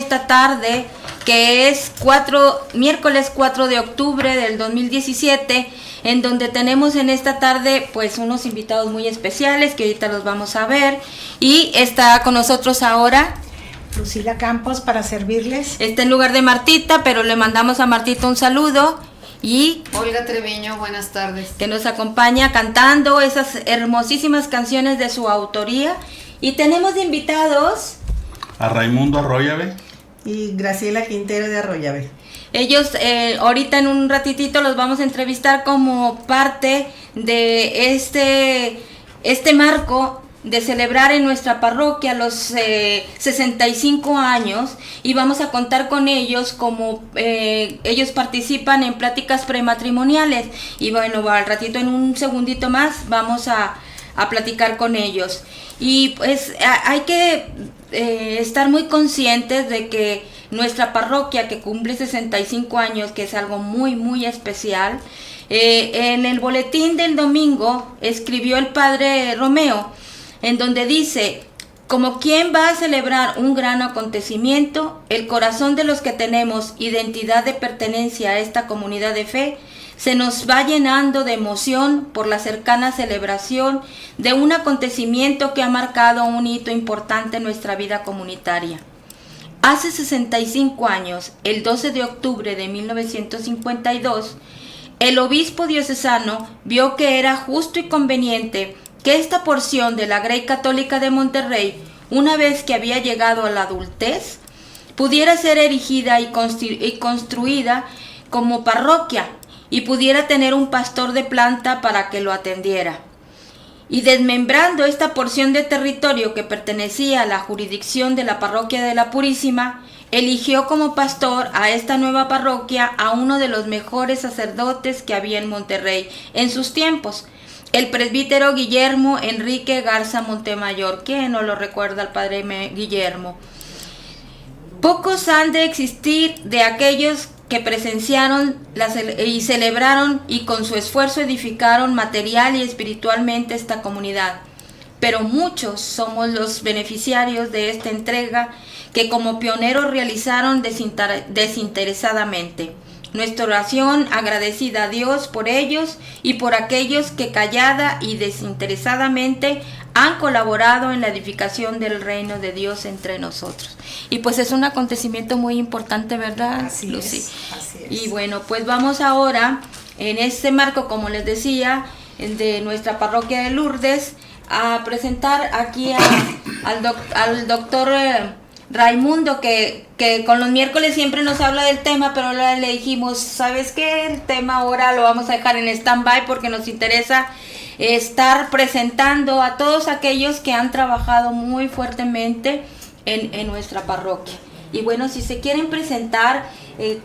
esta tarde, que es miércoles 4 de octubre del 2017, en donde tenemos en esta tarde pues unos invitados muy especiales que ahorita los vamos a ver, y está con nosotros ahora Lucila Campos para servirles. Está en lugar de Martita, pero le mandamos a Martita un saludo. Y Olga Treviño, buenas tardes. Que nos acompaña cantando esas hermosísimas canciones de su autoría. Y tenemos de invitados a Raimundo Arroyave y Graciela Quintero de Arroyave. Ellos ahorita en un ratitito los vamos a entrevistar como parte de este marco de celebrar en nuestra parroquia los 65 años, y vamos a contar con ellos como ellos participan en pláticas prematrimoniales, y bueno, al ratito, en un segundito más, vamos a platicar con ellos. Y pues hay que estar muy conscientes de que nuestra parroquia, que cumple 65 años, que es algo muy muy especial, en el boletín del domingo escribió el padre Romeo, en donde dice: como quien va a celebrar un gran acontecimiento, el corazón de los que tenemos identidad de pertenencia a esta comunidad de fe se nos va llenando de emoción por la cercana celebración de un acontecimiento que ha marcado un hito importante en nuestra vida comunitaria. Hace 65 años, el 12 de octubre de 1952, el obispo diocesano vio que era justo y conveniente que esta porción de la Grey Católica de Monterrey, una vez que había llegado a la adultez, pudiera ser erigida y construida como parroquia, y pudiera tener un pastor de planta para que lo atendiera. Y desmembrando esta porción de territorio que pertenecía a la jurisdicción de la parroquia de la Purísima, eligió como pastor a esta nueva parroquia a uno de los mejores sacerdotes que había en Monterrey en sus tiempos, el presbítero Guillermo Enrique Garza Montemayor. ¿Quién no lo recuerda al padre Guillermo? Pocos han de existir de aquellos que presenciaron y celebraron y con su esfuerzo edificaron material y espiritualmente esta comunidad. Pero muchos somos los beneficiarios de esta entrega que como pioneros realizaron desinteresadamente. Nuestra oración agradecida a Dios por ellos y por aquellos que callada y desinteresadamente han colaborado en la edificación del reino de Dios entre nosotros. Y pues es un acontecimiento muy importante, ¿verdad, así Lucy? Así es. Y bueno, pues vamos ahora, en este marco, como les decía, de nuestra parroquia de Lourdes, a presentar aquí al doctor Raimundo, que con los miércoles siempre nos habla del tema, pero ahora le dijimos: ¿sabes qué? El tema ahora lo vamos a dejar en stand-by porque nos interesa estar presentando a todos aquellos que han trabajado muy fuertemente en nuestra parroquia. Y bueno, si se quieren presentar,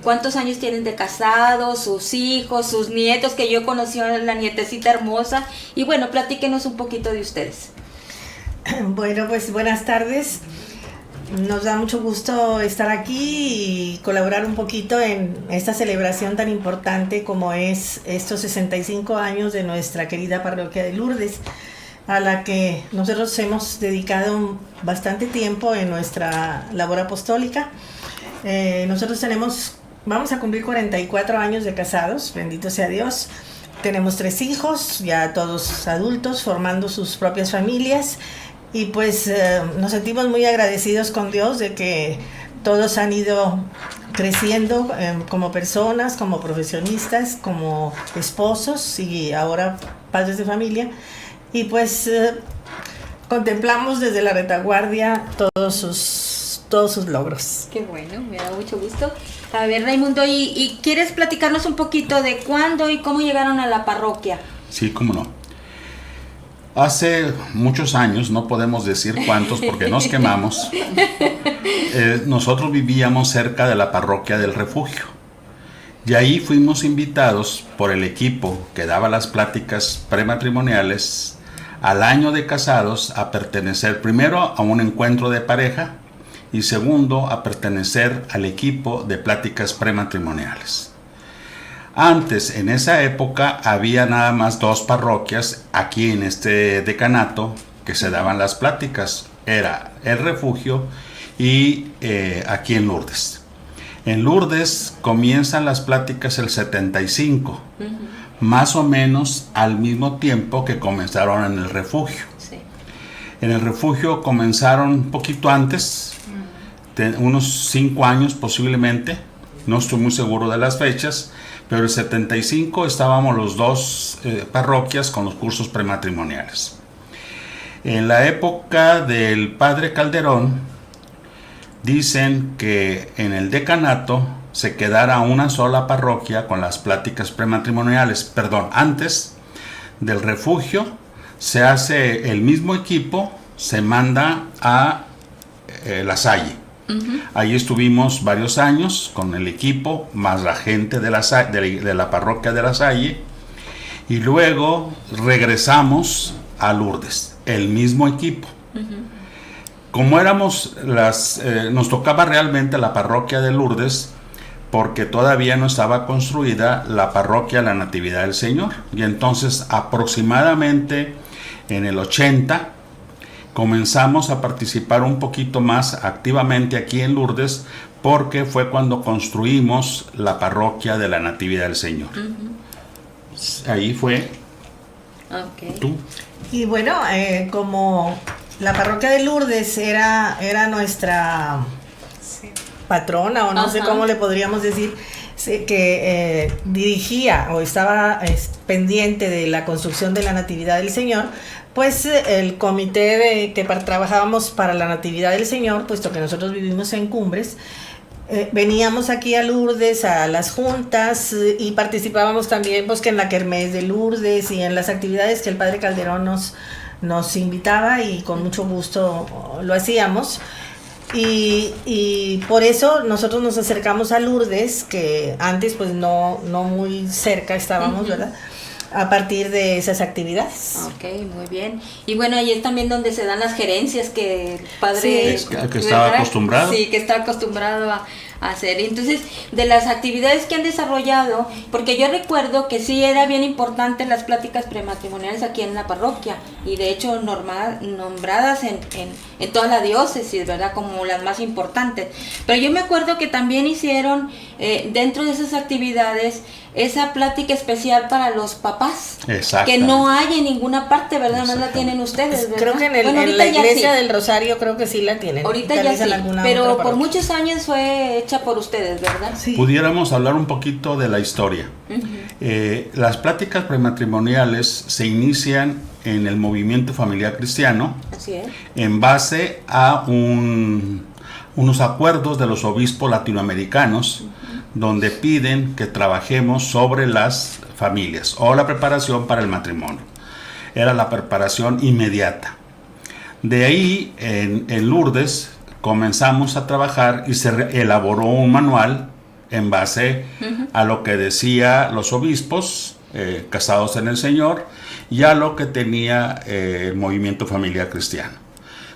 cuántos años tienen de casados, sus hijos, sus nietos, que yo conocí a la nietecita hermosa, y bueno, platíquenos un poquito de ustedes. Bueno, pues buenas tardes. Nos da mucho gusto estar aquí y colaborar un poquito en esta celebración tan importante como es estos 65 años de nuestra querida parroquia de Lourdes, a la que nosotros hemos dedicado bastante tiempo en nuestra labor apostólica. Nosotros vamos a cumplir 44 años de casados, bendito sea Dios. Tenemos 3 hijos, ya todos adultos, formando sus propias familias. Y pues nos sentimos muy agradecidos con Dios de que todos han ido creciendo como personas, como profesionistas, como esposos y ahora padres de familia. Y pues contemplamos desde la retaguardia todos sus logros. Qué bueno, me da mucho gusto. A ver, Raimundo, ¿y quieres platicarnos un poquito de cuándo y cómo llegaron a la parroquia? Sí, cómo no. Hace muchos años, no podemos decir cuántos porque nos quemamos, nosotros vivíamos cerca de la parroquia del Refugio. Y ahí fuimos invitados por el equipo que daba las pláticas prematrimoniales al año de casados a pertenecer primero a un encuentro de pareja y segundo a pertenecer al equipo de pláticas prematrimoniales. Antes, en esa época, había nada más 2 parroquias aquí en este decanato que se daban las pláticas. Era el Refugio y aquí en Lourdes. En Lourdes comienzan las pláticas el 75, más o menos al mismo tiempo que comenzaron en el refugio. Sí. En el refugio comenzaron un poquito antes, unos 5 años posiblemente, no estoy muy seguro de las fechas, pero el 75 estábamos los dos parroquias con los cursos prematrimoniales. En la época del padre Calderón, dicen que en el decanato se quedara una sola parroquia con las pláticas prematrimoniales. Perdón, antes del refugio se hace el mismo equipo, se manda a La Salle. Ahí estuvimos varios años con el equipo, más la gente de la parroquia de La Salle, y luego regresamos a Lourdes, el mismo equipo. Como éramos nos tocaba realmente la parroquia de Lourdes, porque todavía no estaba construida la parroquia La Natividad del Señor, y entonces aproximadamente en el 80 comenzamos a participar un poquito más activamente aquí en Lourdes, porque fue cuando construimos la parroquia de La Natividad del Señor. Ahí fue. Okay. Tú. Y bueno, como la parroquia de Lourdes era nuestra patrona, o no sé cómo le podríamos decir, que dirigía o estaba pendiente de la construcción de la Natividad del Señor, pues el comité que trabajábamos para la Natividad del Señor, puesto que nosotros vivimos en Cumbres, veníamos aquí a Lourdes a las juntas y participábamos también pues que en la kermés de Lourdes y en las actividades que el padre Calderón nos invitaba, y con mucho gusto lo hacíamos. Y por eso nosotros nos acercamos a Lourdes, que antes pues no muy cerca estábamos, ¿verdad?, a partir de esas actividades. Ok, muy bien. Y bueno, ahí es también donde se dan las gerencias que el padre... Sí, que estaba acostumbrado. Sí, que está acostumbrado a hacer. Entonces, de las actividades que han desarrollado, porque yo recuerdo que sí era bien importante las pláticas prematrimoniales aquí en la parroquia, y de hecho nombradas en toda la diócesis, ¿verdad?, como las más importantes. Pero yo me acuerdo que también hicieron dentro de esas actividades esa plática especial para los papás, que no hay en ninguna parte, ¿verdad? No la tienen ustedes, ¿verdad? Creo que en la iglesia del Rosario creo que sí la tienen. Ahorita ya sí, pero por muchos años fue hecha por ustedes, ¿verdad? Sí. Pudiéramos hablar un poquito de la historia. Las pláticas prematrimoniales se inician en el movimiento familiar cristiano. Así es. En base a unos acuerdos de los obispos latinoamericanos, donde piden que trabajemos sobre las familias o la preparación para el matrimonio. Era la preparación inmediata. De ahí, en Lourdes, comenzamos a trabajar y se elaboró un manual en base a lo que decía los obispos casados en el Señor y a lo que tenía el movimiento familiar cristiano.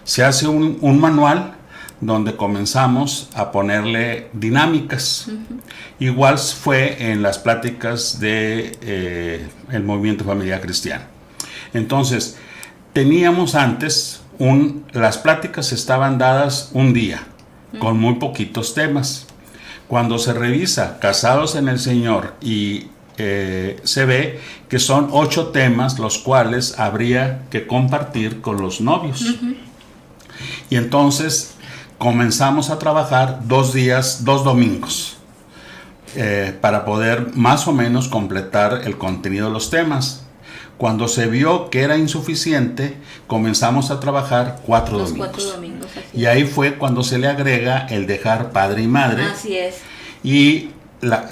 Se hace un manual donde comenzamos a ponerle dinámicas. Igual fue en las pláticas de el movimiento familiar cristiano. Entonces, teníamos antes las pláticas estaban dadas un día, con muy poquitos temas. Cuando se revisa Casados en el Señor y se ve que son 8 temas los cuales habría que compartir con los novios. Y entonces comenzamos a trabajar 2 domingos para poder más o menos completar el contenido de los temas. Cuando se vio que era insuficiente, comenzamos a trabajar 4 domingos. 4 domingos, así y ahí fue cuando se le agrega el dejar padre y madre. Así es. Y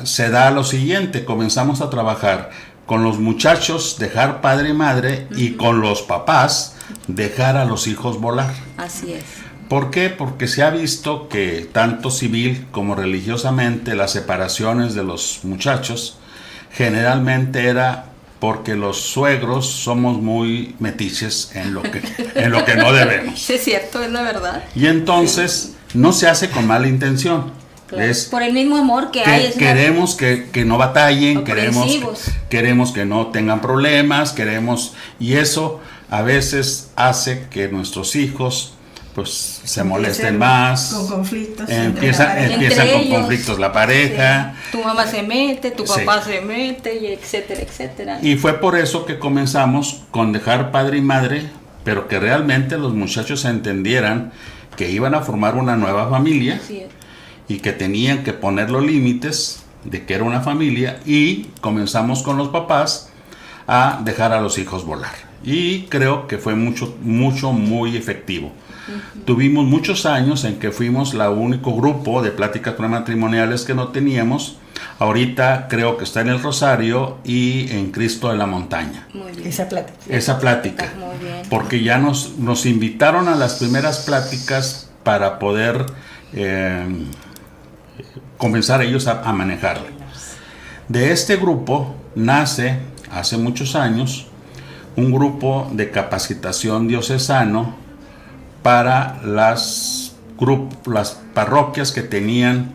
se da lo siguiente, comenzamos a trabajar con los muchachos, dejar padre y madre, y con los papás, dejar a los hijos volar. Así es. ¿Por qué? Porque se ha visto que tanto civil como religiosamente las separaciones de los muchachos generalmente era porque los suegros somos muy metiches en lo que no debemos. Sí, es cierto, es la verdad. Y entonces no se hace con mala intención. Claro. Por el mismo amor que hay. Queremos que no batallen, queremos que no tengan problemas, y eso a veces hace que nuestros hijos pues se molesten más, con conflictos, empiezan Entre con ellos. conflictos la pareja. Sí. Tu mamá se mete, tu papá Sí. se mete, y etcétera, etcétera. Y fue por eso que comenzamos con dejar padre y madre, pero que realmente los muchachos entendieran que iban a formar una nueva familia Así es. y que tenían que poner los límites de que era una familia, y comenzamos con los papás a dejar a los hijos volar. Y creo que fue muy efectivo. Tuvimos muchos años en que fuimos el único grupo de pláticas prematrimoniales que no teníamos. Ahorita creo que está en el Rosario y en Cristo de la Montaña. Muy bien. esa plática. Esa plática. Muy bien. Porque ya nos invitaron a las primeras pláticas para poder comenzar ellos a manejarlo. De este grupo nace hace muchos años un grupo de capacitación diocesano para las parroquias que tenían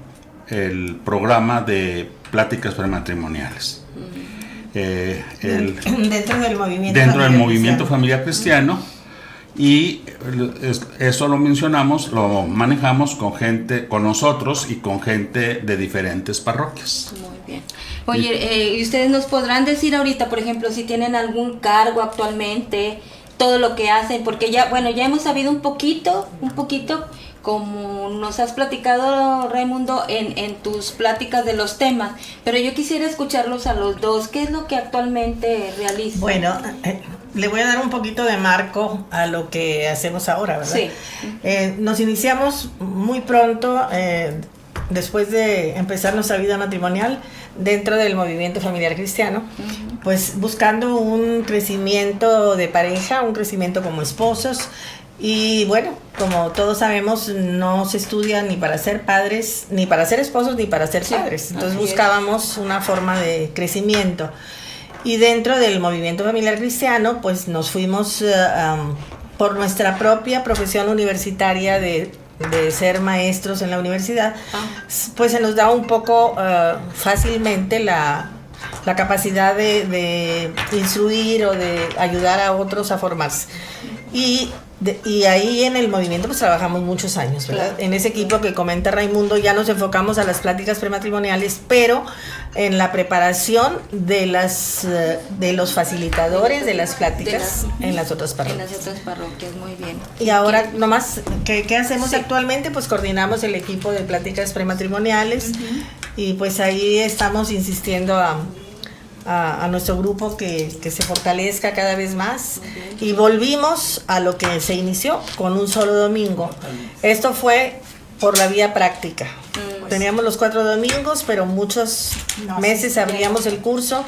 el programa de pláticas prematrimoniales. Dentro del movimiento familiar cristiano, y eso lo mencionamos, lo manejamos con nosotros y con gente de diferentes parroquias. Muy bien. Oye, ¿y ustedes nos podrán decir ahorita, por ejemplo, si tienen algún cargo actualmente, todo lo que hacen? Porque ya hemos sabido un poquito, como nos has platicado, Raimundo, en tus pláticas de los temas, pero yo quisiera escucharlos a los dos. ¿Qué es lo que actualmente realizan? Bueno, le voy a dar un poquito de marco a lo que hacemos ahora, ¿verdad? Sí. Nos iniciamos muy pronto, después de empezar nuestra vida matrimonial, dentro del movimiento familiar cristiano, pues buscando un crecimiento de pareja, un crecimiento como esposos. Y bueno, como todos sabemos, no se estudia ni para ser padres, ni para ser esposos, ni para ser padres. Entonces buscábamos una forma de crecimiento. Y dentro del movimiento familiar cristiano, pues nos fuimos por nuestra propia profesión universitaria de ser maestros en la universidad, pues se nos da un poco fácilmente la capacidad de instruir o de ayudar a otros a formarse. Y ahí en el movimiento pues trabajamos muchos años, ¿verdad? En ese equipo que comenta Raimundo ya nos enfocamos a las pláticas prematrimoniales, pero en la preparación de los facilitadores de las pláticas en las otras parroquias. En las otras parroquias, muy bien. Y ahora nomás, ¿qué hacemos actualmente? Pues coordinamos el equipo de pláticas prematrimoniales y pues ahí estamos insistiendo a nuestro grupo que se fortalezca cada vez más, y volvimos a lo que se inició con un solo domingo. Esto fue por la vía práctica. Teníamos los 4 domingos, pero muchos meses abríamos el curso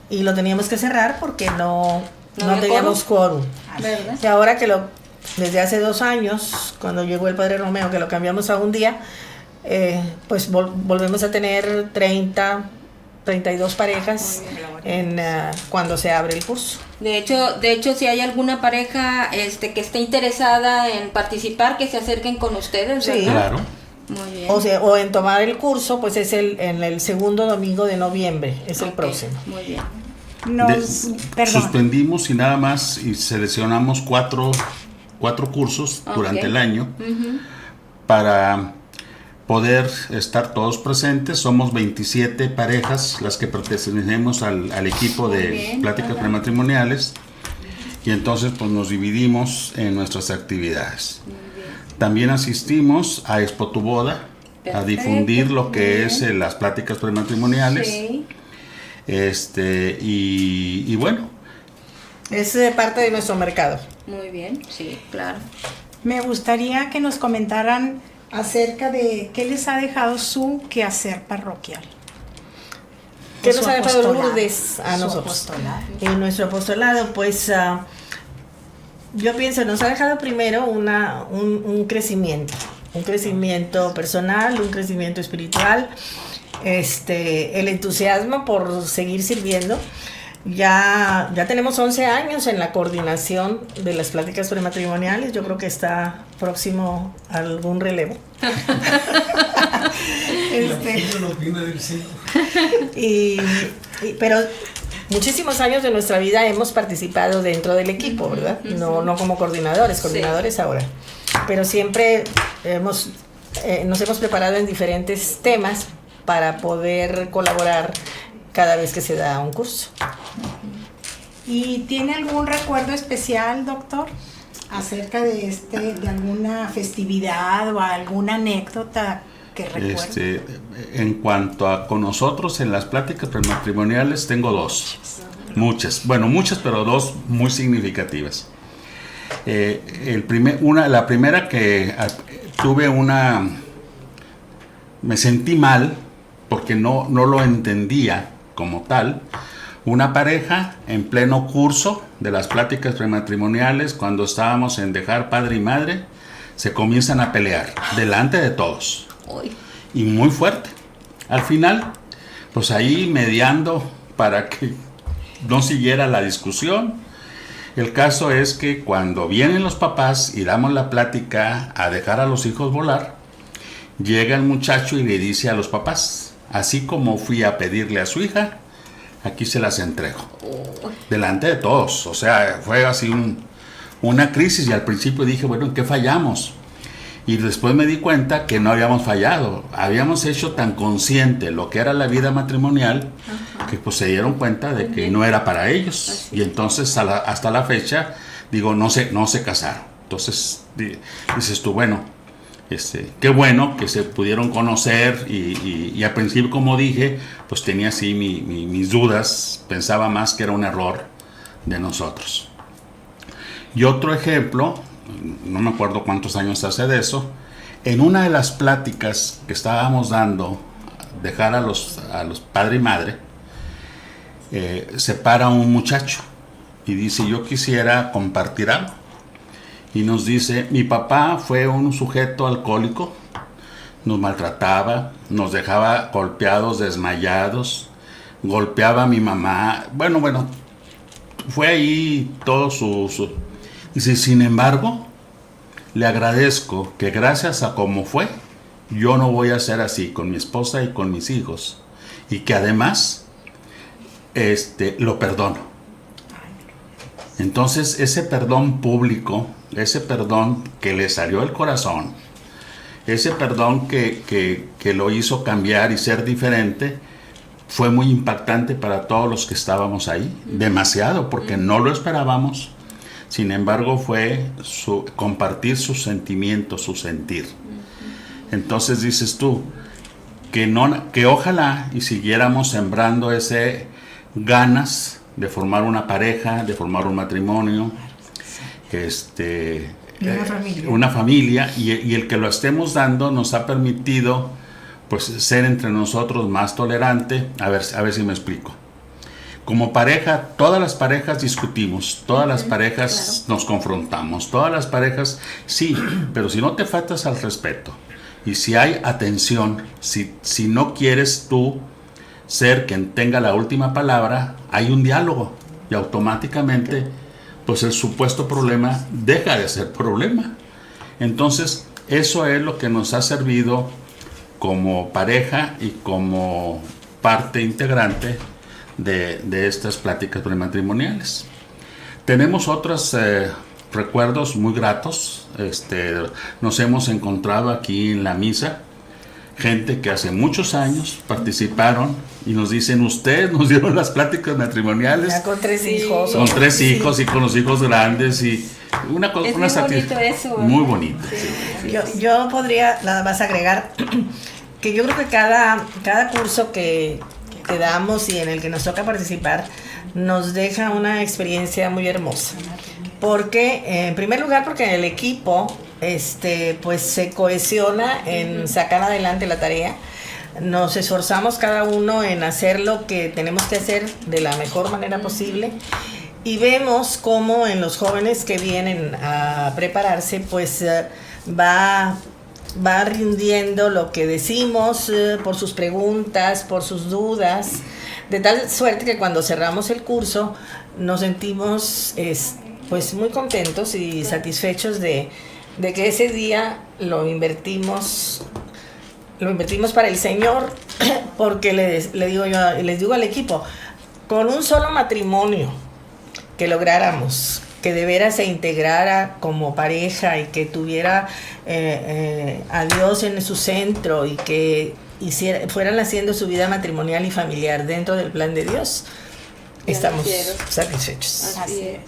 y lo teníamos que cerrar porque no teníamos quórum. ¿Verdad? Y ahora desde hace 2 años, cuando llegó el Padre Romeo, que lo cambiamos a un día, pues volvemos a tener 32 parejas cuando se abre el curso. De hecho, si hay alguna pareja que esté interesada en participar, que se acerquen con ustedes, ¿verdad? Sí. Claro. Muy bien. O en tomar el curso, pues es en el segundo domingo de noviembre, es el próximo. Muy bien. Perdón. Suspendimos y nada más y seleccionamos cuatro cursos durante el año para poder estar todos presentes. Somos 27 parejas las que pertenecemos al equipo de pláticas prematrimoniales, y entonces pues nos dividimos en nuestras actividades. También asistimos a Expo Tu Boda, a difundir lo que es las pláticas prematrimoniales. Sí. Y bueno, Es parte de nuestro mercado. Muy bien, sí, claro. Me gustaría que nos comentaran acerca de qué les ha dejado su quehacer parroquial. ¿Qué Su nos ha dejado apostolado. Lourdes a Su nosotros? apostolado. En nuestro apostolado, pues yo pienso, nos ha dejado primero un crecimiento personal, un crecimiento espiritual, el entusiasmo por seguir sirviendo. Ya tenemos 11 años en la coordinación de las pláticas prematrimoniales. Yo creo que está próximo a algún relevo. Pero muchísimos años de nuestra vida hemos participado dentro del equipo, ¿verdad? No como coordinadores ahora. pero siempre nos hemos preparado en diferentes temas para poder colaborar cada vez que se da un curso. ¿Y tiene algún recuerdo especial, doctor, acerca de alguna festividad o alguna anécdota que recuerde? En cuanto a con nosotros en las pláticas prematrimoniales, tengo dos. Muchas, pero dos muy significativas. La primera que tuve me sentí mal porque no lo entendía como tal. Una pareja en pleno curso de las pláticas prematrimoniales, cuando estábamos en dejar padre y madre, se comienzan a pelear delante de todos. Y muy fuerte. Al final, pues ahí mediando para que no siguiera la discusión. El caso es que cuando vienen los papás y damos la plática a dejar a los hijos volar, llega el muchacho y le dice a los papás, así como fui a pedirle a su hija, aquí se las entrego. Delante de todos. O sea, fue así una crisis y al principio dije, bueno, ¿en qué fallamos? Y después me di cuenta que no habíamos fallado. Habíamos hecho tan consciente lo que era la vida matrimonial, que pues se dieron cuenta de que no era para ellos. Y entonces hasta la fecha, digo, no se casaron. Entonces dices tú, bueno, qué bueno que se pudieron conocer y al principio, como dije, pues tenía así mis dudas, pensaba más que era un error de nosotros. Y otro ejemplo, no me acuerdo cuántos años hace de eso, en una de las pláticas que estábamos dando, dejar a los padre y madre, se para un muchacho y dice, yo quisiera compartir algo. Y nos dice, mi papá fue un sujeto alcohólico, nos maltrataba, nos dejaba golpeados, desmayados, golpeaba a mi mamá, bueno, fue ahí todo Dice, sin embargo, le agradezco que gracias a cómo fue, yo no voy a ser así con mi esposa y con mis hijos. Y que además, lo perdono. Entonces, ese perdón público, ese perdón que le salió del corazón, ese perdón que lo hizo cambiar y ser diferente, fue muy impactante para todos los que estábamos ahí. Demasiado, porque no lo esperábamos. Sin embargo, fue compartir sus sentimientos, su sentir. Entonces dices tú, que ojalá y siguiéramos sembrando ese ganas de formar una pareja, de formar un matrimonio, una familia, y el que lo estemos dando nos ha permitido pues ser entre nosotros más tolerante. A ver si me explico. Como pareja, todas las parejas discutimos, todas las parejas nos confrontamos, todas las parejas, sí, pero si no te faltas al respeto y si hay atención, si no quieres tú ser quien tenga la última palabra, hay un diálogo y automáticamente pues el supuesto problema deja de ser problema. Entonces, eso es lo que nos ha servido como pareja y como parte integrante de estas pláticas prematrimoniales. Tenemos otros recuerdos muy gratos. Nos hemos encontrado aquí en la misa gente que hace muchos años participaron y nos dicen, ustedes nos dieron las pláticas matrimoniales. Ya con 3 hijos. Con 3 hijos y con los hijos grandes y una cosa. Es muy bonito eso. Muy bonito. Sí. Yo podría nada más agregar que yo creo que cada curso que damos y en el que nos toca participar nos deja una experiencia muy hermosa, porque en primer lugar porque el equipo pues se cohesiona en sacar adelante la tarea. Nos esforzamos cada uno en hacer lo que tenemos que hacer de la mejor manera posible y vemos cómo en los jóvenes que vienen a prepararse pues va rindiendo lo que decimos por sus preguntas, por sus dudas, de tal suerte que cuando cerramos el curso nos sentimos pues muy contentos y satisfechos de que ese día lo invertimos para el Señor, porque les digo al equipo, con un solo matrimonio que lográramos que de veras se integrara como pareja y que tuviera a Dios en su centro y que fueran haciendo su vida matrimonial y familiar dentro del plan de Dios, estamos satisfechos. Así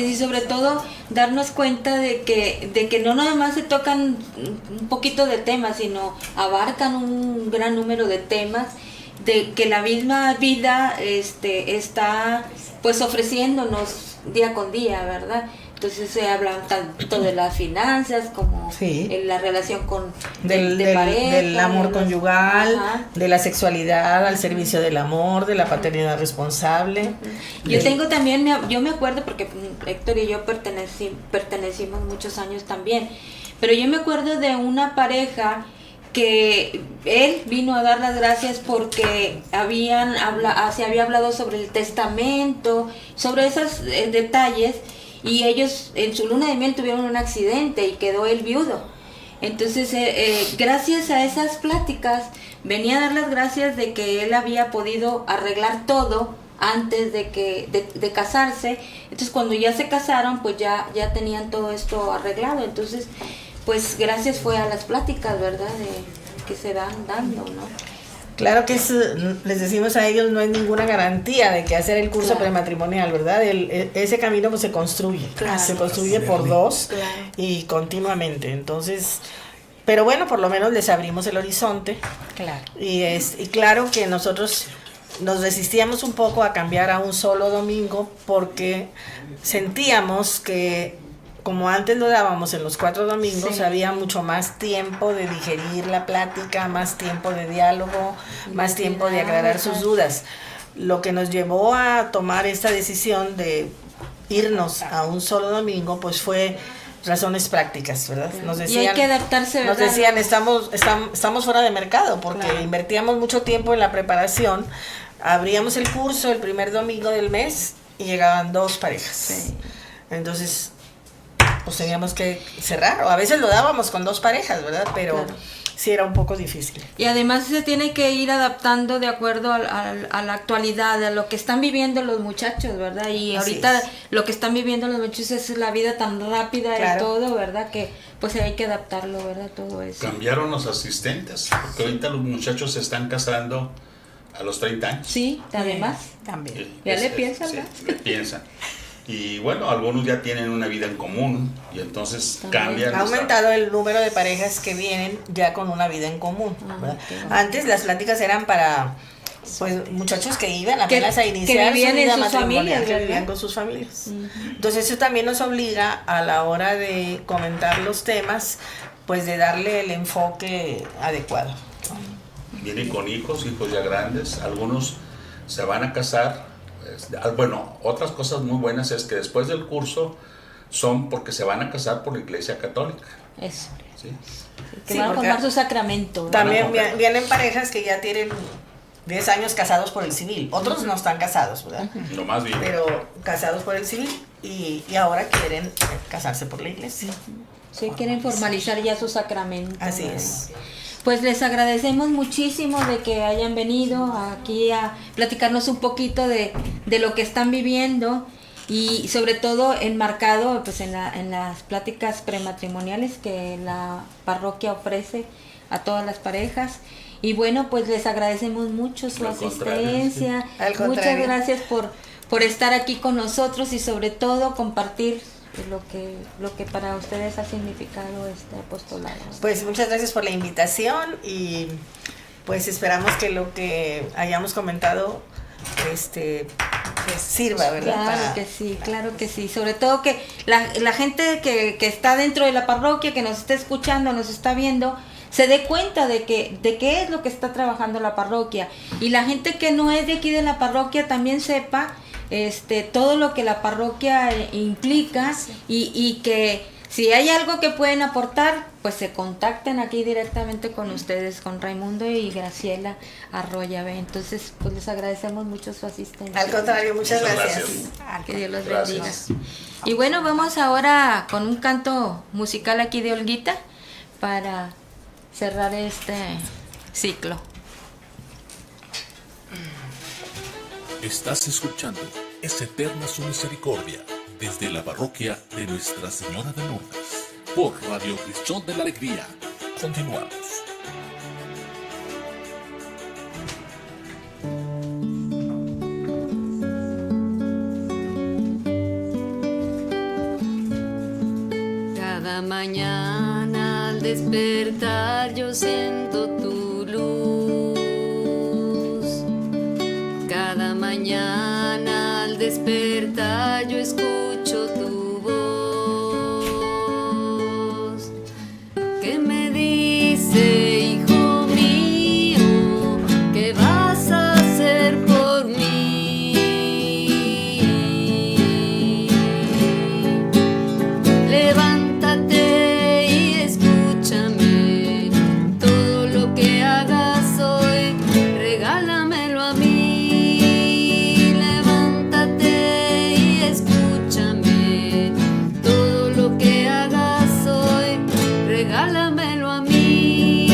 es, y sobre todo darnos cuenta de que no nada más se tocan un poquito de temas, sino abarcan un gran número de temas, de que la misma vida está pues ofreciéndonos día con día, ¿verdad? Entonces se habla tanto de las finanzas como en la relación con de pareja, del amor conyugal, ajá, de la sexualidad al servicio del amor, de la paternidad responsable. Yo tengo también, yo me acuerdo porque Héctor y yo pertenecimos muchos años también, pero yo me acuerdo de una pareja que él vino a dar las gracias porque se había hablado sobre el testamento, sobre esos detalles, y ellos en su luna de miel tuvieron un accidente y quedó él viudo. Entonces, gracias a esas pláticas, venía a dar las gracias de que él había podido arreglar todo antes de casarse. Entonces, cuando ya se casaron, pues ya tenían todo esto arreglado. Entonces, pues gracias fue a las pláticas, ¿verdad? Que se van dando, ¿no? Claro que les decimos a ellos, no hay ninguna garantía de que hacer el curso prematrimonial, ¿verdad? Ese camino pues se construye, por dos y continuamente. Entonces, pero bueno, por lo menos les abrimos el horizonte. Claro. Y claro que nosotros nos resistíamos un poco a cambiar a un solo domingo porque sentíamos que como antes lo dábamos en los 4 domingos, había mucho más tiempo de digerir la plática, más tiempo de diálogo, más tiempo de aclarar sus dudas. Lo que nos llevó a tomar esta decisión de irnos a un solo domingo, pues fue razones prácticas, ¿verdad? Nos decían, y hay que adaptarse, ¿verdad? Nos decían, estamos fuera de mercado, porque invertíamos mucho tiempo en la preparación. Abríamos el curso el primer domingo del mes y llegaban 2 parejas. Sí. Entonces, pues teníamos que cerrar, o a veces lo dábamos con 2 parejas, ¿verdad? Pero sí era un poco difícil. Y además se tiene que ir adaptando de acuerdo a la actualidad, a lo que están viviendo los muchachos, ¿verdad? Y ahorita lo que están viviendo los muchachos es la vida tan rápida y todo, ¿verdad? Que pues hay que adaptarlo, ¿verdad? Todo eso. Cambiaron los asistentes, porque ahorita los muchachos se están casando a los 30 años. Sí, además. También. Ya le piensan, sí, ¿verdad? le piensan. Y bueno, algunos ya tienen una vida en común y entonces cambian. Ha aumentado el número de parejas que vienen ya con una vida en común, ¿verdad? Antes las pláticas eran para pues muchachos que iban apenas a iniciar su vida matrimonial, que vivían con sus familias. Entonces eso también nos obliga a la hora de comentar los temas, pues de darle el enfoque adecuado. Vienen con hijos ya grandes, algunos se van a casar. Bueno, otras cosas muy buenas es que después del curso son porque se van a casar por la Iglesia Católica. Eso. ¿Sí? Que van a tomar su sacramento. También vienen parejas que ya tienen 10 años casados por el civil. Otros no están casados, ¿verdad? Lo más bien. Pero casados por el civil y ahora quieren casarse por la iglesia. Sí, quieren formalizar ya su sacramento. Así es. Pues les agradecemos muchísimo de que hayan venido aquí a platicarnos un poquito de lo que están viviendo y sobre todo enmarcado pues en las pláticas prematrimoniales que la parroquia ofrece a todas las parejas. Y bueno, pues les agradecemos mucho su asistencia. Muchas gracias por estar aquí con nosotros y sobre todo compartir lo que para ustedes ha significado este apostolado. Pues muchas gracias por la invitación y pues esperamos que lo que hayamos comentado pues sirva, ¿verdad? Claro que sí, sobre todo que la gente que está dentro de la parroquia, que nos está escuchando, nos está viendo, se dé cuenta de qué es lo que está trabajando la parroquia, y la gente que no es de aquí de la parroquia también sepa todo lo que la parroquia implica, y que si hay algo que pueden aportar, pues se contacten aquí directamente con ustedes, con Raimundo y Graciela Arroyave. Entonces, pues les agradecemos mucho su asistencia. Al contrario, muchas gracias. Que Dios los bendiga. Y bueno, vamos ahora con un canto musical aquí de Olguita para cerrar este ciclo. Estás escuchando Es Eterna Su Misericordia desde la parroquia de Nuestra Señora de Lourdes, por Radio Cristión de la Alegría. Continuamos. Cada mañana al despertar yo siento tu luz. Cada mañana al despertar yo escucho tu voz que me dice: hijo mío, ¿qué vas a hacer por mí? Levántate y escúchame, todo lo que hagas hoy, regálamelo a mí. Levántate y escúchame, todo lo que hagas hoy, regálamelo a mí.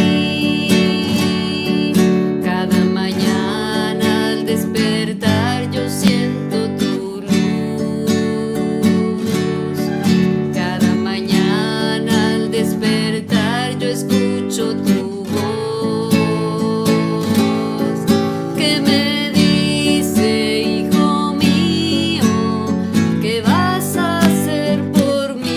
Cada mañana al despertar yo siento tu luz. Cada mañana al despertar yo escucho tu voz que me dice: hijo mío, ¿qué vas a hacer por mí?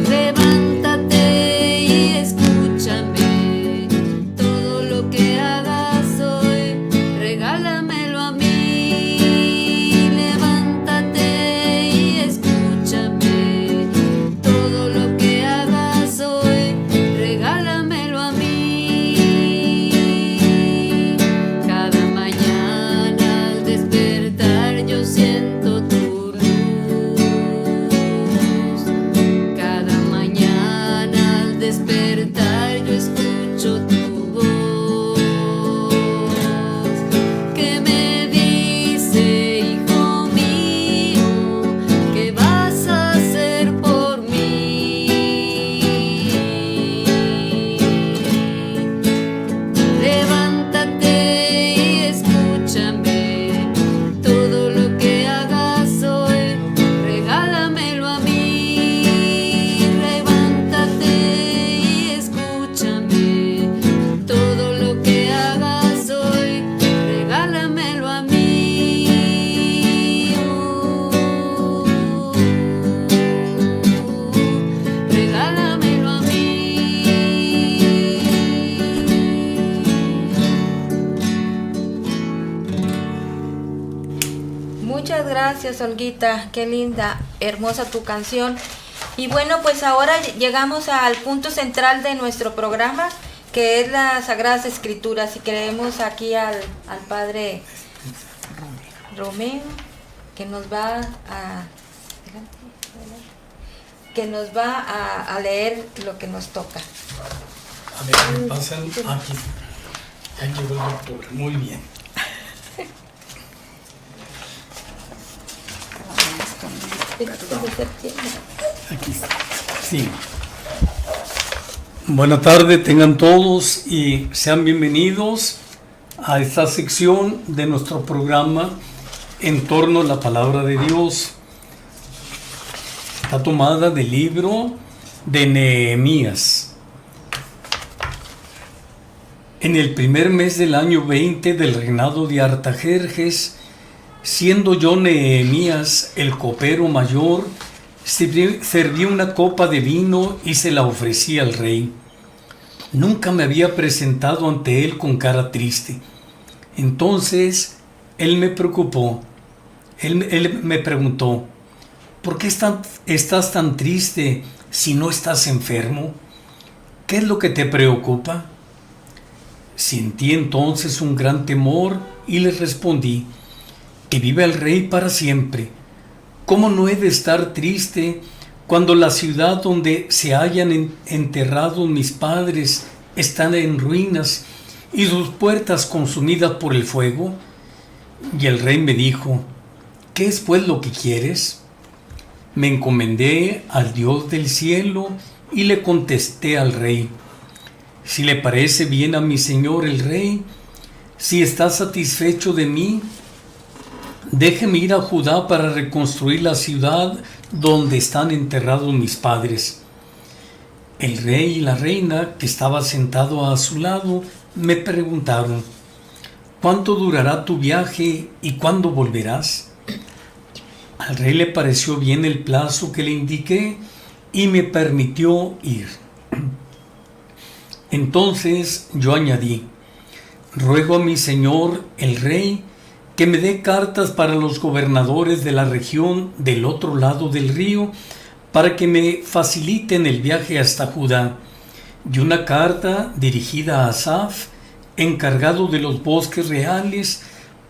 Levántate y escúchame, todo lo que hagas hoy, regálamelo a mí. Levántate y escúchame, todo lo que hagas hoy, regálamelo a mí. Cada mañana al despertar yo siento tu luz. Cada mañana al despertar yo escucho tu voz que me dice: hijo mío, ¿qué vas a hacer por mí? Levántate y escúchame, todo lo que hagas hoy, regálamelo a mí. Levántate y escúchame, todo lo que hagas hoy, regálamelo a mí. Regálamelo a mí. Muchas gracias, Olguita, qué linda, hermosa tu canción. Y bueno, pues ahora llegamos al punto central de nuestro programa, que es las Sagradas Escrituras, y creemos aquí al padre Romeo, que nos va a leer lo que nos toca. A ver, me pasan aquí. Ya llegó el doctor. Muy bien. Aquí está. Sí. Buenas tardes, tengan todos y sean bienvenidos a esta sección de nuestro programa en torno a la palabra de Dios. Está tomada del libro de Nehemías. En el primer mes del año 20 del reinado de Artajerjes, siendo yo Nehemías el copero mayor, serví una copa de vino y se la ofrecí al rey. Nunca me había presentado ante él con cara triste. Entonces él me preocupó. Él me preguntó: ¿por qué estás tan triste si no estás enfermo? ¿Qué es lo que te preocupa? Sentí entonces un gran temor y le respondí: que vive el rey para siempre. ¿Cómo no he de estar triste cuando la ciudad donde se hallan enterrados mis padres está en ruinas y sus puertas consumidas por el fuego? Y el rey me dijo: ¿qué es pues lo que quieres? Me encomendé al Dios del cielo y le contesté al rey: si le parece bien a mi señor el rey, si está satisfecho de mí, déjeme ir a Judá para reconstruir la ciudad donde están enterrados mis padres. El rey y la reina, que estaba sentado a su lado, me preguntaron: ¿cuánto durará tu viaje y cuándo volverás? Al rey le pareció bien el plazo que le indiqué y me permitió ir. Entonces yo añadí: ruego a mi señor el rey que me dé cartas para los gobernadores de la región del otro lado del río, para que me faciliten el viaje hasta Judá, y una carta dirigida a Asaf, encargado de los bosques reales,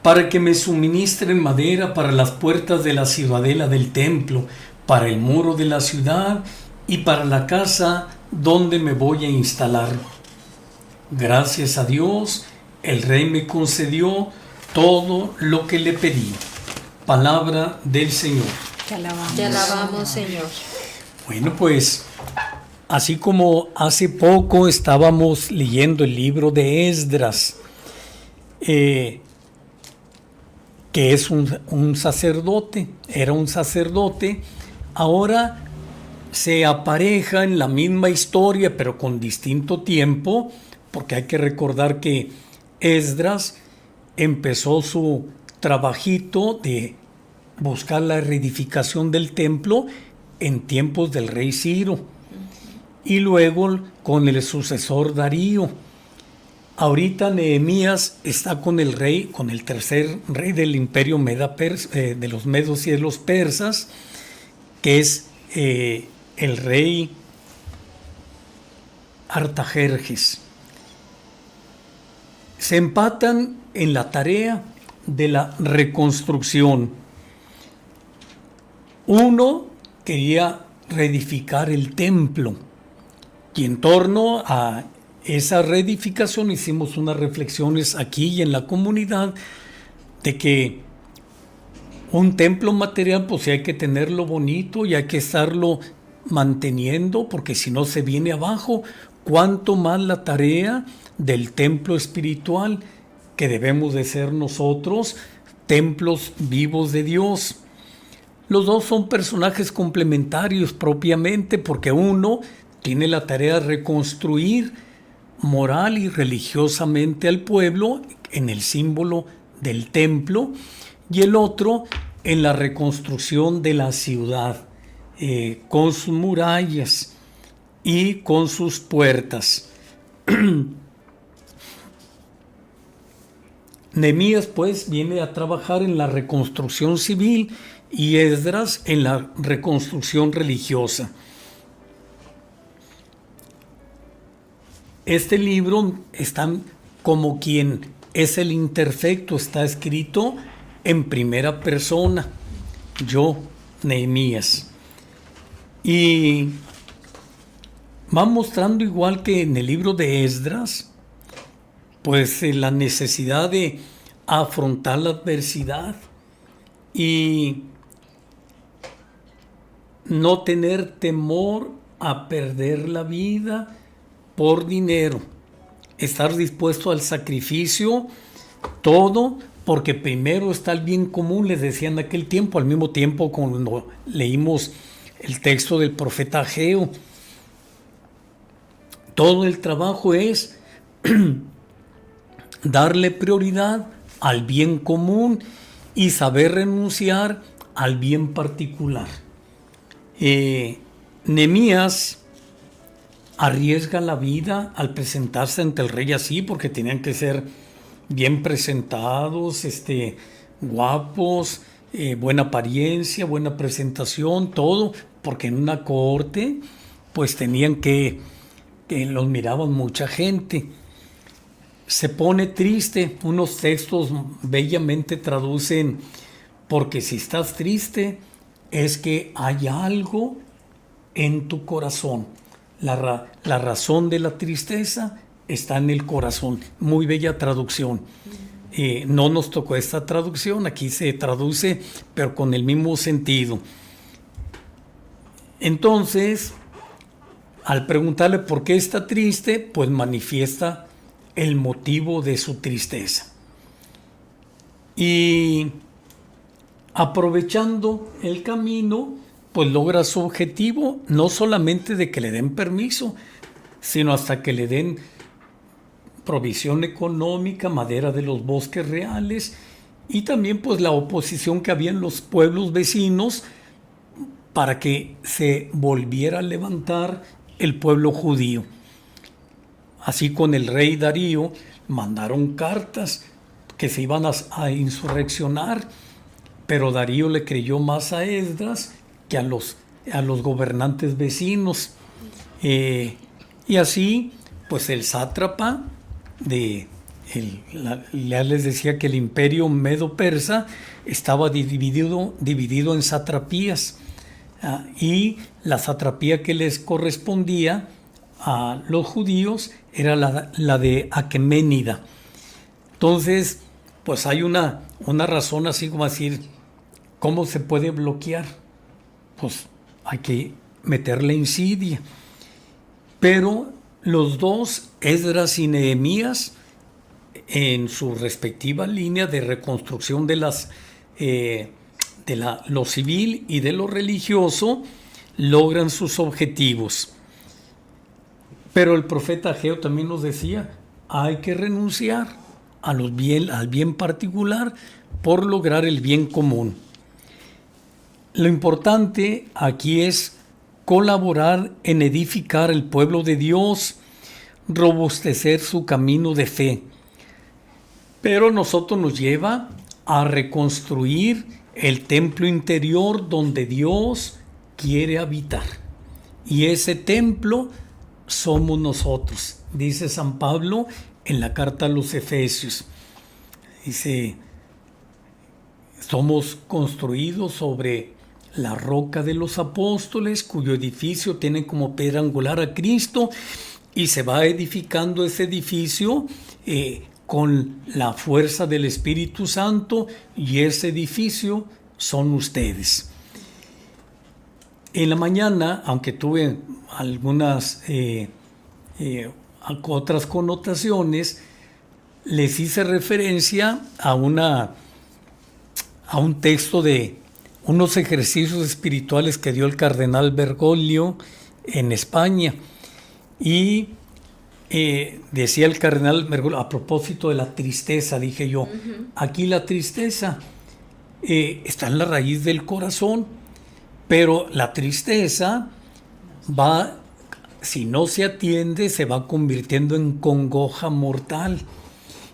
para que me suministren madera para las puertas de la ciudadela del templo, para el muro de la ciudad y para la casa donde me voy a instalar. Gracias a Dios, el rey me concedió todo lo que le pedí. Palabra del Señor. Te alabamos, Señor. Bueno, pues, así como hace poco estábamos leyendo el libro de Esdras, que es un sacerdote, era un sacerdote, ahora se apareja en la misma historia, pero con distinto tiempo, porque hay que recordar que Esdras empezó su trabajito de buscar la reedificación del templo en tiempos del rey Ciro, y luego con el sucesor Darío. Ahorita Nehemías está con el rey, con el tercer rey del imperio de los medos y de los persas, que es el rey Artajerjes. Se empatan en la tarea de la reconstrucción. Uno quería reedificar el templo, y en torno a esa reedificación hicimos unas reflexiones aquí y en la comunidad de que un templo material, pues sí hay que tenerlo bonito y hay que estarlo manteniendo, porque si no se viene abajo. Cuánto más la tarea del templo espiritual, que debemos de ser nosotros, templos vivos de Dios. Los dos son personajes complementarios propiamente, porque uno tiene la tarea de reconstruir moral y religiosamente al pueblo en el símbolo del templo, y el otro en la reconstrucción de la ciudad, con sus murallas y con sus puertas. Nehemías pues viene a trabajar en la reconstrucción civil y Esdras en la reconstrucción religiosa. Este libro está como quien es el imperfecto, está escrito en primera persona, yo, Nehemías. Y va mostrando, igual que en el libro de Esdras, pues la necesidad de afrontar la adversidad y no tener temor a perder la vida por dinero, estar dispuesto al sacrificio, todo, porque primero está el bien común, les decía en aquel tiempo, al mismo tiempo cuando leímos el texto del profeta Ageo. Todo el trabajo es darle prioridad al bien común y saber renunciar al bien particular. Nehemías arriesga la vida al presentarse ante el rey así, porque tenían que ser bien presentados, guapos, buena apariencia, buena presentación, todo, porque en una corte pues tenían que los miraban mucha gente. Se pone triste, unos textos bellamente traducen: porque si estás triste es que hay algo en tu corazón. La razón de la tristeza está en el corazón. Muy bella traducción. No nos tocó esta traducción, aquí se traduce, pero con el mismo sentido. Entonces, al preguntarle por qué está triste, pues manifiesta el motivo de su tristeza. y aprovechando el camino, pues logra su objetivo, no solamente de que le den permiso, sino hasta que le den provisión económica, madera de los bosques reales, y también pues la oposición que había en los pueblos vecinos para que se volviera a levantar el pueblo judío. Así con el rey Darío mandaron cartas que se iban a insurreccionar, pero Darío le creyó más a Esdras que a los gobernantes vecinos. Y así, pues el sátrapa ya les decía que el imperio medo-persa estaba dividido en satrapías, y la satrapía que les correspondía a los judíos era la de Aqueménida. Entonces, pues hay una razón así como decir, ¿cómo se puede bloquear? Pues hay que meterle insidia. Pero los dos, Esdras y Nehemías, en su respectiva línea de reconstrucción de lo civil y de lo religioso, logran sus objetivos. Pero el profeta Ageo también nos decía, hay que renunciar al bien particular por lograr el bien común. Lo importante aquí es colaborar en edificar el pueblo de Dios, robustecer su camino de fe. Pero nosotros nos lleva a reconstruir el templo interior donde Dios quiere habitar. Y ese templo somos nosotros, dice San Pablo en la carta a los Efesios. Dice, somos construidos sobre la roca de los apóstoles, cuyo edificio tiene como piedra angular a Cristo, y se va edificando ese edificio con la fuerza del Espíritu Santo, y ese edificio son ustedes. En la mañana, aunque tuve algunas otras connotaciones, les hice referencia a un texto de unos ejercicios espirituales que dio el cardenal Bergoglio en España. Y decía el cardenal Bergoglio, a propósito de la tristeza, dije yo, aquí la tristeza está en la raíz del corazón, pero la tristeza va, si no se atiende, se va convirtiendo en congoja mortal,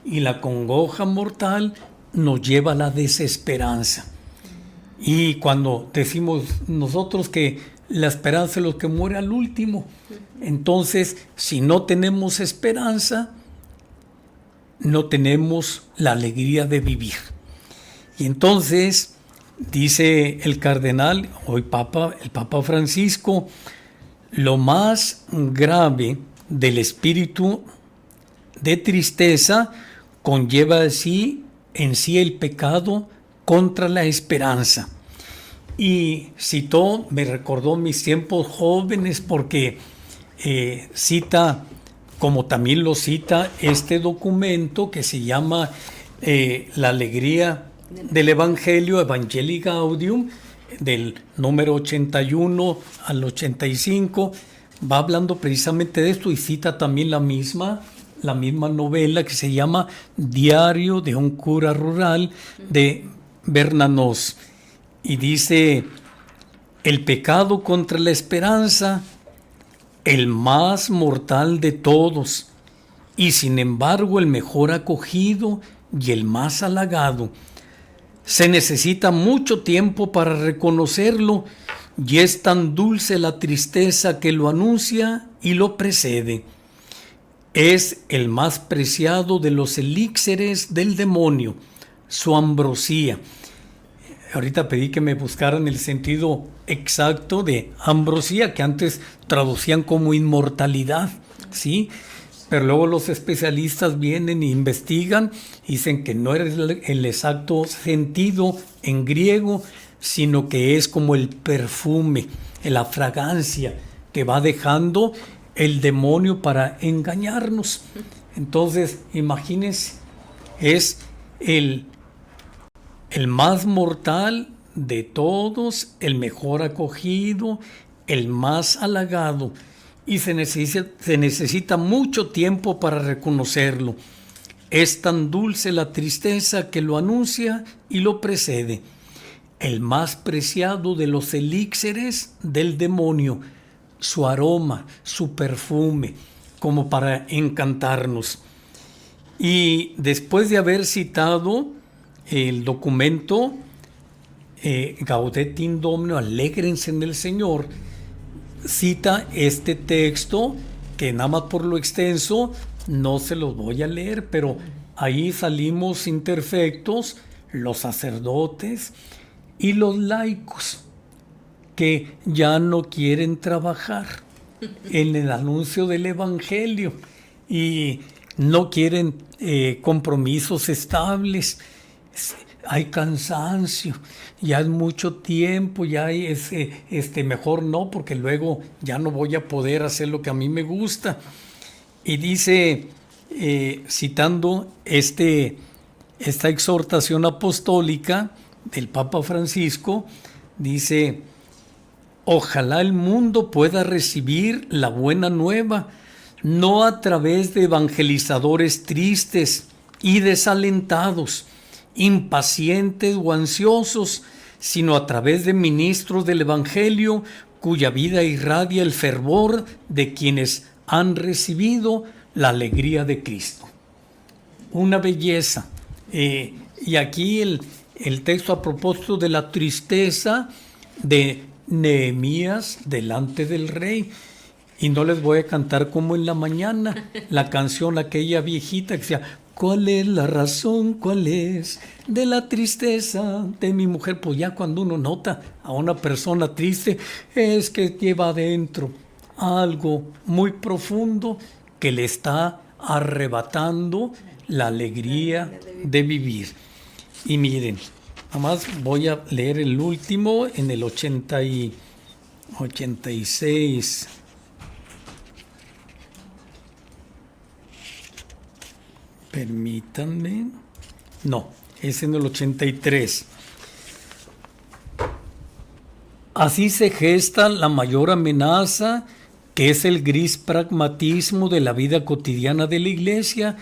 y la congoja mortal nos lleva a la desesperanza. Y cuando decimos nosotros que la esperanza es lo que muere al último, entonces si no tenemos esperanza, no tenemos la alegría de vivir. Y entonces dice el cardenal, hoy el Papa Francisco, lo más grave del espíritu de tristeza conlleva en sí el pecado contra la esperanza. Y me recordó mis tiempos jóvenes, porque cita, como también lo cita este documento que se llama La Alegría del Evangelio, Evangelii Gaudium, del número 81 al 85, va hablando precisamente de esto, y cita también la misma novela que se llama Diario de un cura rural de Bernanos, y dice: el pecado contra la esperanza, el más mortal de todos, y sin embargo el mejor acogido y el más halagado. Se necesita mucho tiempo para reconocerlo, y es tan dulce la tristeza que lo anuncia y lo precede. Es el más preciado de los elixires del demonio, su ambrosía. Ahorita pedí que me buscaran el sentido exacto de ambrosía, que antes traducían como inmortalidad, ¿sí? Pero luego los especialistas vienen e investigan, y dicen que no es el exacto sentido en griego, sino que es como el perfume, la fragancia que va dejando el demonio para engañarnos. Entonces, imagínense, es el más mortal de todos, el mejor acogido, el más halagado, y se necesita mucho tiempo para reconocerlo. Es tan dulce la tristeza que lo anuncia y lo precede. El más preciado de los elixires del demonio, su aroma, su perfume, como para encantarnos. Y después de haber citado el documento Gaudete in Domino, alégrense en el Señor, cita este texto que nada más por lo extenso no se los voy a leer, pero ahí salimos imperfectos los sacerdotes y los laicos que ya no quieren trabajar en el anuncio del Evangelio y no quieren compromisos estables. Hay cansancio, ya es mucho tiempo, ya es mejor no, porque luego ya no voy a poder hacer lo que a mí me gusta. Y dice, citando esta exhortación apostólica del Papa Francisco, dice: ojalá el mundo pueda recibir la buena nueva, no a través de evangelizadores tristes y desalentados, impacientes o ansiosos, sino a través de ministros del Evangelio cuya vida irradia el fervor de quienes han recibido la alegría de Cristo. Una belleza. Y aquí el texto a propósito de la tristeza de Nehemías delante del rey. Y no les voy a cantar como en la mañana la canción aquella viejita que decía: ¿cuál es la razón? ¿Cuál es de la tristeza de mi mujer? Pues ya cuando uno nota a una persona triste, es que lleva adentro algo muy profundo que le está arrebatando la alegría de vivir. Y miren, nada más voy a leer el último en el 86. Permítanme. No, es en el 83. Así se gesta la mayor amenaza, que es el gris pragmatismo de la vida cotidiana de la Iglesia,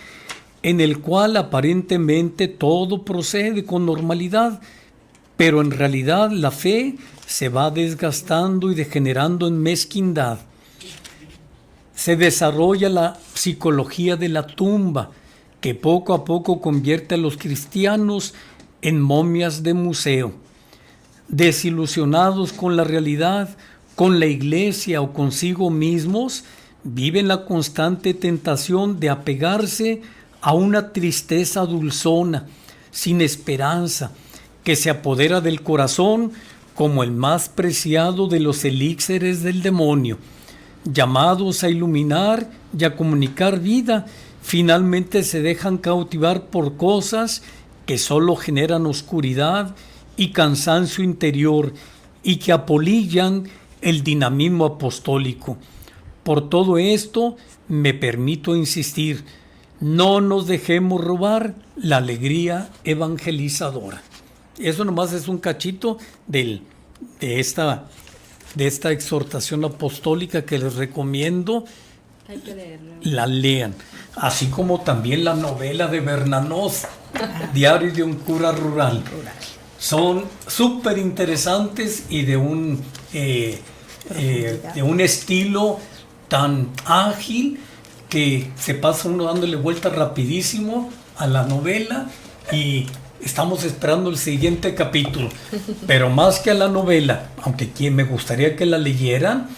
en el cual aparentemente todo procede con normalidad, pero en realidad la fe se va desgastando y degenerando en mezquindad. Se desarrolla la psicología de la tumba, que poco a poco convierte a los cristianos en momias de museo. Desilusionados con la realidad, con la Iglesia o consigo mismos, viven la constante tentación de apegarse a una tristeza dulzona, sin esperanza, que se apodera del corazón como el más preciado de los elixires del demonio. Llamados a iluminar y a comunicar vida, finalmente se dejan cautivar por cosas que solo generan oscuridad y cansancio interior y que apolillan el dinamismo apostólico. Por todo esto, me permito insistir: no nos dejemos robar la alegría evangelizadora. Eso nomás es un cachito de esta exhortación apostólica que les recomiendo la lean. Así como también la novela de Bernanos, Diario de un cura rural. Son súper interesantes y de un estilo tan ágil que se pasa uno dándole vuelta rapidísimo a la novela y estamos esperando el siguiente capítulo. Pero más que a la novela, aunque me gustaría que la leyeran,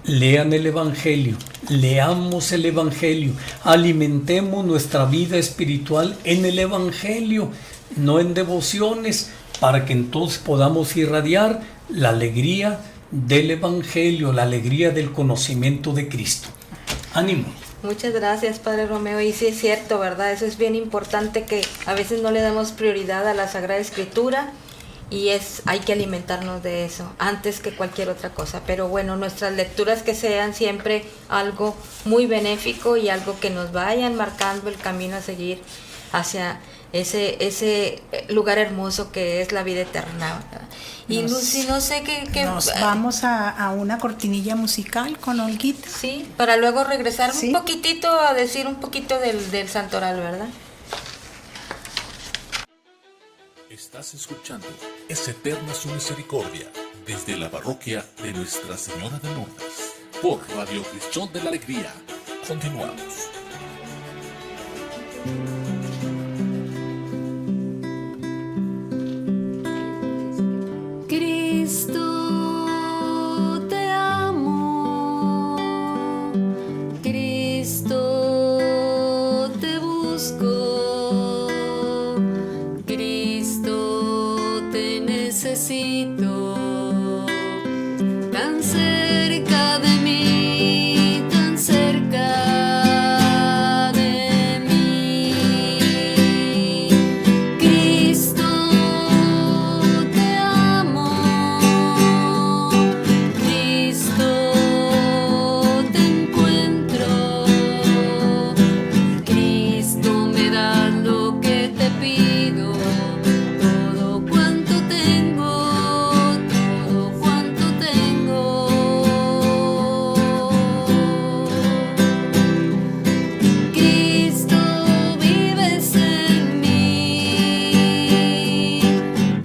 lean el Evangelio, leamos el Evangelio, alimentemos nuestra vida espiritual en el Evangelio, no en devociones, para que entonces podamos irradiar la alegría del Evangelio, la alegría del conocimiento de Cristo. ¡Ánimo! Muchas gracias, Padre Romeo. Y sí es cierto, ¿verdad? Eso es bien importante, que a veces no le damos prioridad a la Sagrada Escritura y hay que alimentarnos de eso antes que cualquier otra cosa. Pero bueno, nuestras lecturas que sean siempre algo muy benéfico y algo que nos vayan marcando el camino a seguir hacia ese lugar hermoso que es la vida eterna, ¿verdad? Y Lucy, no sé qué Nos vamos a una cortinilla musical con Olguita. Sí, para luego regresar Sí. un poquitito a decir un poquito del santoral, ¿verdad? Estás escuchando Es Eterna Su Misericordia desde la parroquia de Nuestra Señora de Lourdes por Radio Cristión de la Alegría. Continuamos. Cristo, te amo. Cristo, te busco. Cristo, te necesito. Tan cerca de mí, tan cerca de mí. Cristo, te amo. Cristo, te encuentro. Cristo, me das lo que te pido. Todo cuanto tengo, todo cuanto tengo. Cristo, vives en mí.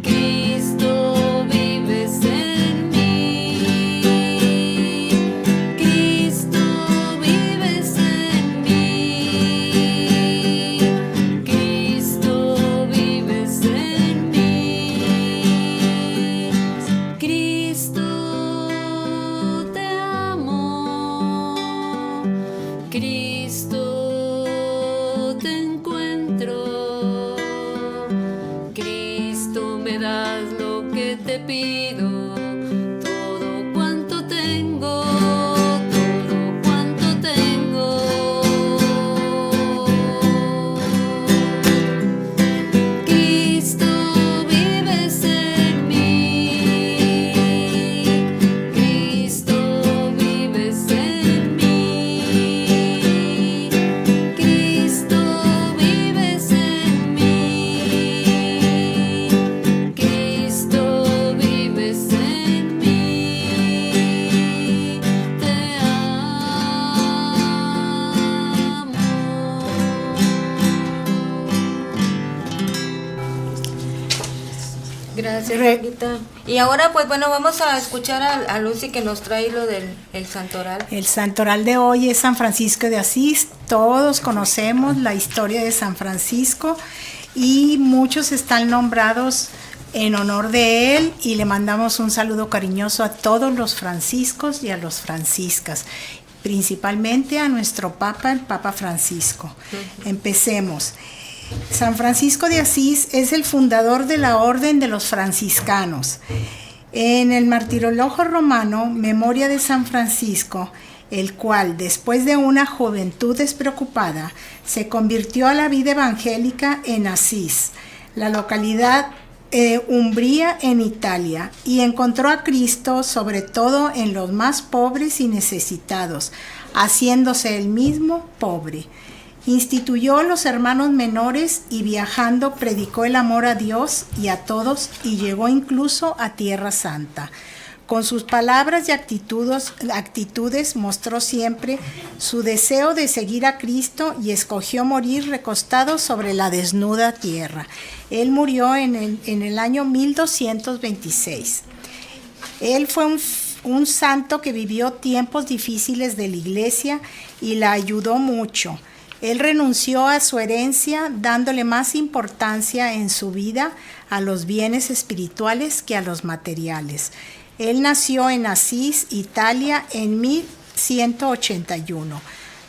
Cristo, vives en mí. Cristo, vives en mí. Cristo, vives en mí. Cristo, te amo. Cristo, te encuentro. Cristo, me das lo que te pido. Todo cuanto tengo, todo cuanto tengo. Cristo, vives en mí. Cristo, vives en mí. Cristo, vives en mí. Cristo, vives en mí. Te amo. Gracias, Re- Olguita. Y ahora, pues bueno, vamos a escuchar a Lucy que nos trae lo del el santoral. El santoral de hoy es San Francisco de Asís. Todos conocemos la historia de San Francisco y muchos están nombrados en honor de él y le mandamos un saludo cariñoso a todos los franciscos y a los franciscas, principalmente a nuestro Papa, el Papa Francisco. Empecemos. San Francisco de Asís es el fundador de la Orden de los Franciscanos. En el Martirologio Romano, Memoria de San Francisco, el cual, después de una juventud despreocupada, se convirtió a la vida evangélica en Asís, la localidad Umbría en Italia, y encontró a Cristo sobre todo en los más pobres y necesitados, haciéndose él mismo pobre. Instituyó los hermanos menores y viajando predicó el amor a Dios y a todos y llegó incluso a Tierra Santa. Con sus palabras y actitudes mostró siempre su deseo de seguir a Cristo y escogió morir recostado sobre la desnuda tierra. Él murió en el año 1226. Él fue un santo que vivió tiempos difíciles de la iglesia y la ayudó mucho. Él renunció a su herencia, dándole más importancia en su vida a los bienes espirituales que a los materiales. Él nació en Asís, Italia, en 1181.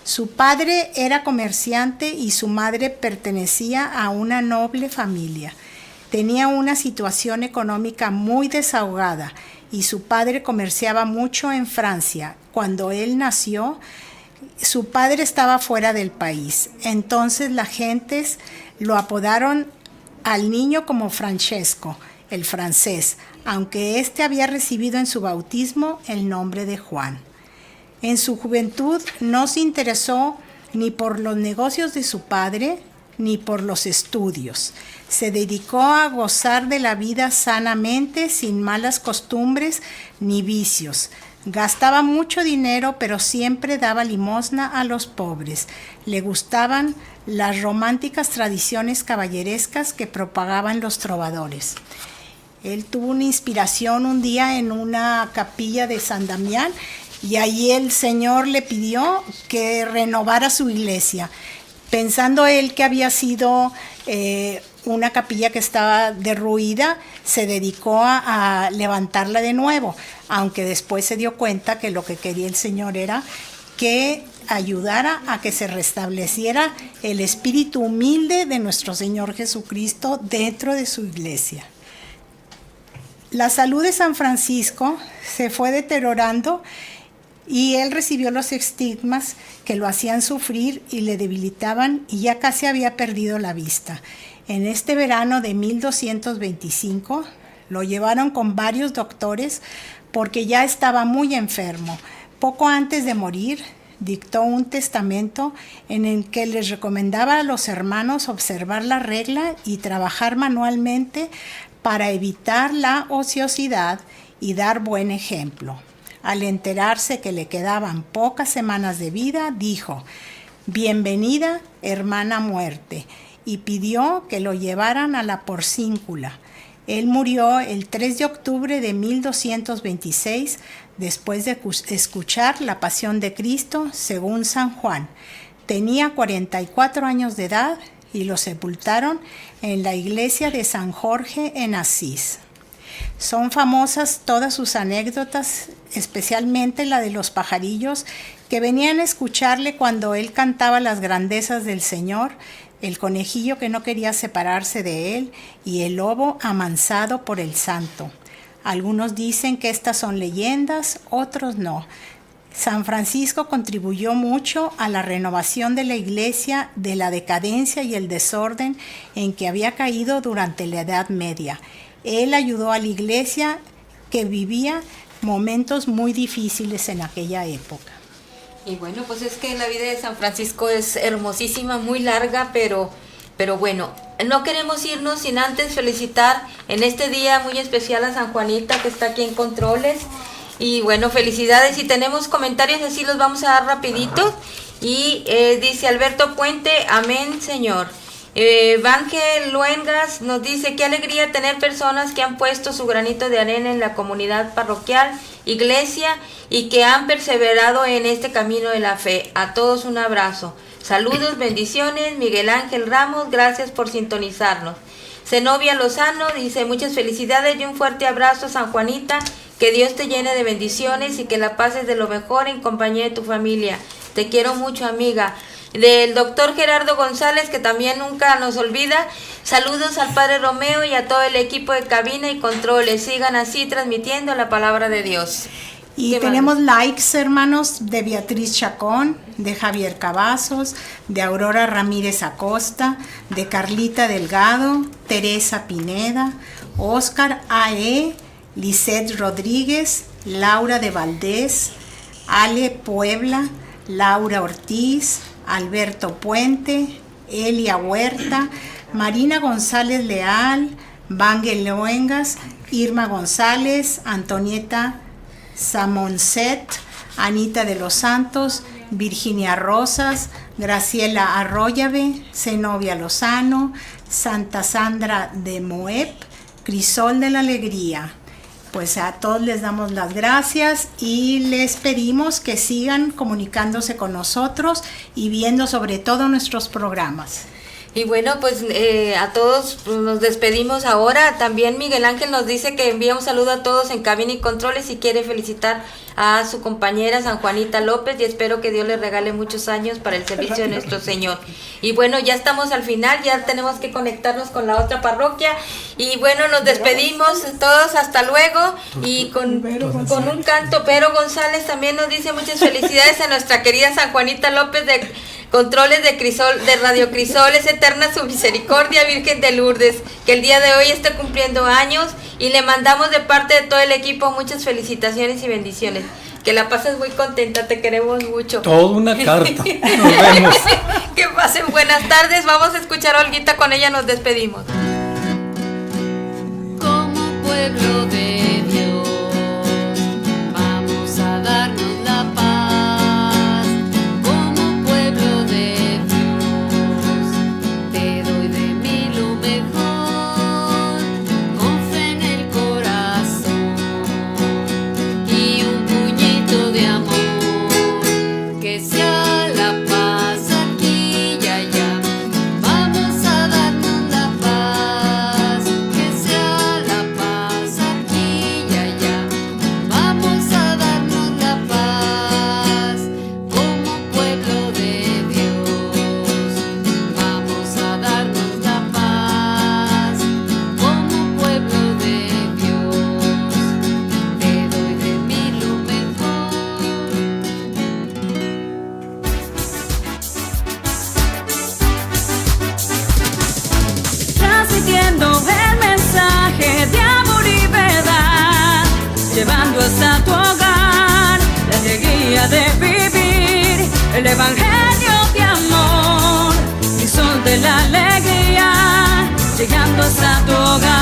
Su padre era comerciante y su madre pertenecía a una noble familia. Tenía una situación económica muy desahogada y su padre comerciaba mucho en Francia. Cuando él nació, su padre estaba fuera del país. Entonces las gentes lo apodaron al niño como Francesco, el francés, aunque éste había recibido en su bautismo el nombre de Juan. En su juventud no se interesó ni por los negocios de su padre, ni por los estudios. Se dedicó a gozar de la vida sanamente, sin malas costumbres ni vicios. Gastaba mucho dinero, pero siempre daba limosna a los pobres. Le gustaban las románticas tradiciones caballerescas que propagaban los trovadores. Él tuvo una inspiración un día en una capilla de San Damián y ahí el Señor le pidió que renovara su iglesia, pensando él que había sido una capilla que estaba derruida, se dedicó a levantarla de nuevo, aunque después se dio cuenta que lo que quería el Señor era que ayudara a que se restableciera el espíritu humilde de nuestro Señor Jesucristo dentro de su iglesia. La salud de San Francisco se fue deteriorando y él recibió los estigmas que lo hacían sufrir y le debilitaban, y ya casi había perdido la vista. En este verano de 1225 lo llevaron con varios doctores porque ya estaba muy enfermo. Poco antes de morir, dictó un testamento en el que les recomendaba a los hermanos observar la regla y trabajar manualmente para evitar la ociosidad y dar buen ejemplo. Al enterarse que le quedaban pocas semanas de vida, dijo: «Bienvenida, hermana muerte», y pidió que lo llevaran a la Porcíncula. Él murió el 3 de octubre de 1226, después de escuchar la Pasión de Cristo según San Juan. Tenía 44 años de edad y lo sepultaron en la iglesia de San Jorge en Asís. Son famosas todas sus anécdotas, especialmente la de los pajarillos que venían a escucharle cuando él cantaba las grandezas del Señor, el conejillo que no quería separarse de él y el lobo amansado por el santo. Algunos dicen que estas son leyendas, otros no. San Francisco contribuyó mucho a la renovación de la iglesia de la decadencia y el desorden en que había caído durante la Edad Media. Él ayudó a la iglesia que vivía momentos muy difíciles en aquella época. Y bueno, pues es que la vida de San Francisco es hermosísima, muy larga, pero bueno, no queremos irnos sin antes felicitar en este día muy especial a San Juanita, que está aquí en Controles. Y bueno, felicidades, y tenemos comentarios así, los vamos a dar rapidito. Y dice Alberto Puente: amén, Señor. Ángel Luengas nos dice: qué alegría tener personas que han puesto su granito de arena en la comunidad parroquial, iglesia, y que han perseverado en este camino de la fe. A todos un abrazo. Saludos, bendiciones. Miguel Ángel Ramos, gracias por sintonizarnos. Zenobia Lozano dice: muchas felicidades y un fuerte abrazo, San Juanita. Que Dios te llene de bendiciones y que la pases de lo mejor en compañía de tu familia. Te quiero mucho, amiga. Del doctor Gerardo González, que también nunca nos olvida. Saludos al Padre Romeo y a todo el equipo de cabina y controles. Sigan así transmitiendo la palabra de Dios. Y tenemos likes, hermanos, de Beatriz Chacón, de Javier Cavazos, de Aurora Ramírez Acosta, de Carlita Delgado, Teresa Pineda, Oscar A.E., Lisette Rodríguez, Laura de Valdés, Ale Puebla, Laura Ortiz, Alberto Puente, Elia Huerta, Marina González Leal, Vangel Luengas, Irma González, Antonieta Samonset, Anita de los Santos, Virginia Rosas, Graciela Arroyave, Zenobia Lozano, Santa Sandra de Moep, Crisol de la Alegría. Pues a todos les damos las gracias y les pedimos que sigan comunicándose con nosotros y viendo sobre todo nuestros programas. Y bueno, pues a todos nos despedimos ahora. También Miguel Ángel nos dice que envía un saludo a todos en cabina y controles y quiere felicitar a su compañera San Juanita López, y espero que Dios le regale muchos años para el servicio de nuestro Señor. Y bueno, ya estamos al final, ya tenemos que conectarnos con la otra parroquia. Y bueno, nos despedimos todos, hasta luego. Y con un canto, Pero González también nos dice muchas felicidades a nuestra querida San Juanita López de Controles de Crisol, de Radio Crisol. Es eterna su misericordia, Virgen de Lourdes, que el día de hoy esté cumpliendo años, y le mandamos de parte de todo el equipo muchas felicitaciones y bendiciones. Que la pases muy contenta, te queremos mucho. Toda una carta. Nos vemos. ¿Qué pasa? pasen buenas tardes. Vamos a escuchar a Olguita, con ella nos despedimos. Como pueblo de Dios, vamos a darnos la paz. Como pueblo de Dios, te doy de mí lo mejor, con fe en el corazón y un puñito de amor, que sea la paz aquí y allá. Vamos a darnos la paz, que sea la paz aquí y allá. Vamos a darnos la paz, como pueblo de Dios. Vamos a darnos la paz, como pueblo de Dios. Te doy de mí lo mejor. Transmitiendo el mensaje de amor y verdad, llevando hasta tu hogar la alegría de vivir el evangelio de amor, el sol de la alegría, llegando hasta tu hogar.